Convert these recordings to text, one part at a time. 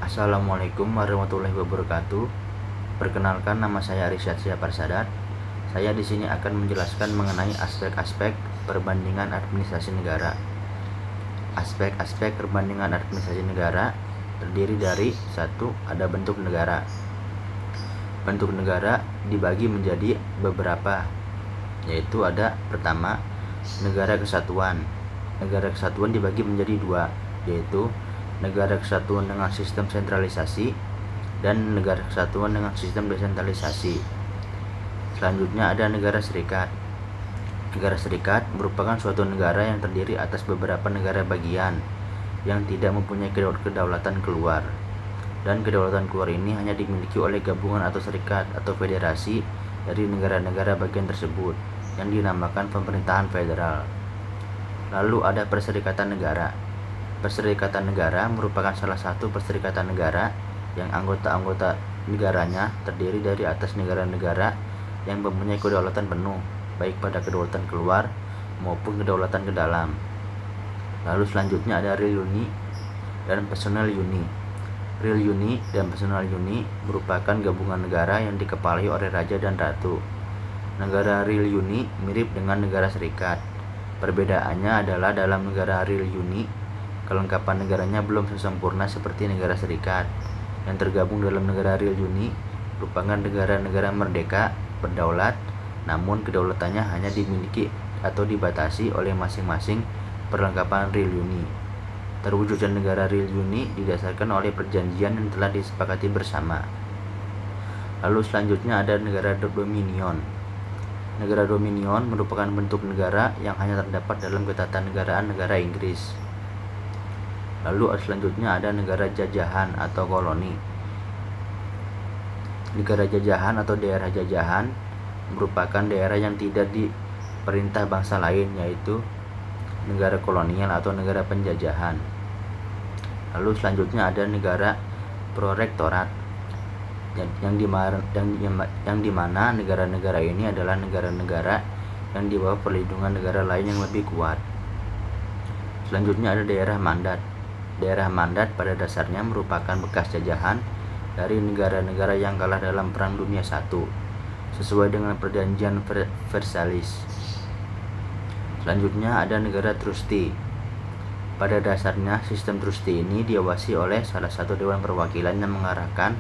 Assalamualaikum warahmatullahi wabarakatuh. Perkenalkan, nama saya Arsyad Syafar Sadat. Saya di sini akan menjelaskan mengenai aspek-aspek perbandingan administrasi negara. Aspek-aspek perbandingan administrasi negara terdiri dari satu, ada bentuk negara. Bentuk negara dibagi menjadi beberapa, yaitu ada pertama, negara kesatuan. Negara kesatuan dibagi menjadi dua, yaitu negara kesatuan dengan sistem sentralisasi dan negara kesatuan dengan sistem desentralisasi. Selanjutnya ada negara serikat. Negara serikat merupakan suatu negara yang terdiri atas beberapa negara bagian yang tidak mempunyai kedaulatan keluar, dan kedaulatan keluar ini hanya dimiliki oleh gabungan atau serikat atau federasi dari negara-negara bagian tersebut yang dinamakan pemerintahan federal. Lalu ada perserikatan negara. Perserikatan negara merupakan salah satu perserikatan negara yang anggota-anggota negaranya terdiri dari atas negara-negara yang mempunyai kedaulatan penuh, baik pada kedaulatan keluar maupun kedaulatan ke dalam. Lalu selanjutnya ada Real Uni dan Personal Uni. Real Uni dan Personal Uni merupakan gabungan negara yang dikepalai oleh raja dan ratu. Negara Real Uni mirip dengan negara serikat. Perbedaannya adalah dalam negara Real Uni, kelengkapan negaranya belum sesempurna seperti negara serikat. Yang tergabung dalam negara Real Uni merupakan negara-negara merdeka, berdaulat, namun kedaulatannya hanya dimiliki atau dibatasi oleh masing-masing perlengkapan Real Uni. Terwujudnya negara Real Uni didasarkan oleh perjanjian yang telah disepakati bersama. Lalu selanjutnya ada negara Dominion. Negara Dominion merupakan bentuk negara yang hanya terdapat dalam ketatanegaraan negara Inggris. Lalu selanjutnya ada negara jajahan atau koloni. Negara jajahan atau daerah jajahan merupakan daerah yang tidak diperintah bangsa lain, yaitu negara kolonial atau negara penjajahan. Lalu selanjutnya ada negara protektorat, yang dimana negara-negara ini adalah negara-negara yang di bawah perlindungan negara lain yang lebih kuat. Selanjutnya ada daerah mandat. Daerah mandat pada dasarnya merupakan bekas jajahan dari negara-negara yang kalah dalam Perang Dunia I, sesuai dengan perjanjian Versailles. Selanjutnya ada negara trustee. Pada dasarnya sistem trustee ini diawasi oleh salah satu dewan perwakilan yang mengarahkan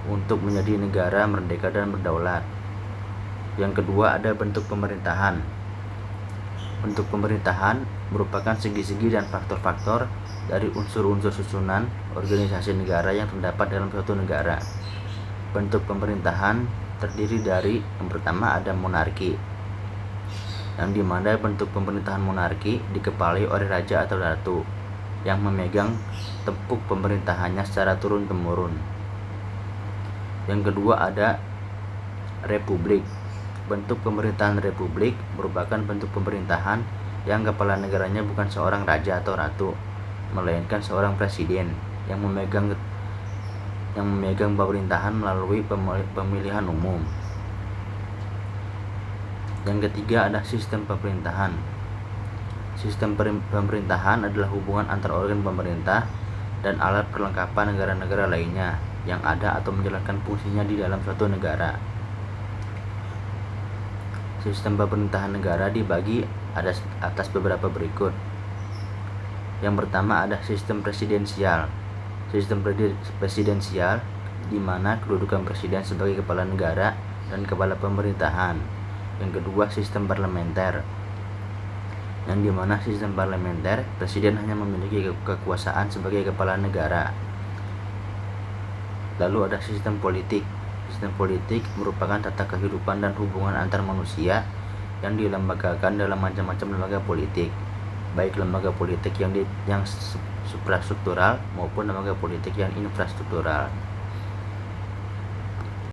untuk menjadi negara merdeka dan berdaulat. Yang kedua ada bentuk pemerintahan. Bentuk pemerintahan merupakan segi-segi dan faktor-faktor dari unsur-unsur susunan organisasi negara yang terdapat dalam suatu negara. Bentuk pemerintahan terdiri dari, yang pertama ada monarki, yang dimana bentuk pemerintahan monarki dikepalai oleh raja atau ratu yang memegang tepuk pemerintahannya secara turun-temurun. Yang kedua ada republik. Bentuk pemerintahan republik merupakan bentuk pemerintahan yang kepala negaranya bukan seorang raja atau ratu, melainkan seorang presiden yang memegang pemerintahan melalui pemilihan umum. Yang ketiga ada sistem pemerintahan. Sistem pemerintahan adalah hubungan antar organ pemerintah dan alat perlengkapan negara-negara lainnya yang ada atau menjalankan fungsinya di dalam suatu negara. Sistem pemerintahan negara dibagi atas beberapa berikut. Yang pertama ada sistem presidensial. Sistem presidensial di mana kedudukan presiden sebagai kepala negara dan kepala pemerintahan. Yang kedua sistem parlementer, yang di mana sistem parlementer presiden hanya memiliki kekuasaan sebagai kepala negara. Lalu ada sistem politik. Sistem politik merupakan tata kehidupan dan hubungan antar manusia yang dilembagakan dalam macam-macam lembaga politik, baik lembaga politik yang suprastruktural maupun lembaga politik yang infrastruktural.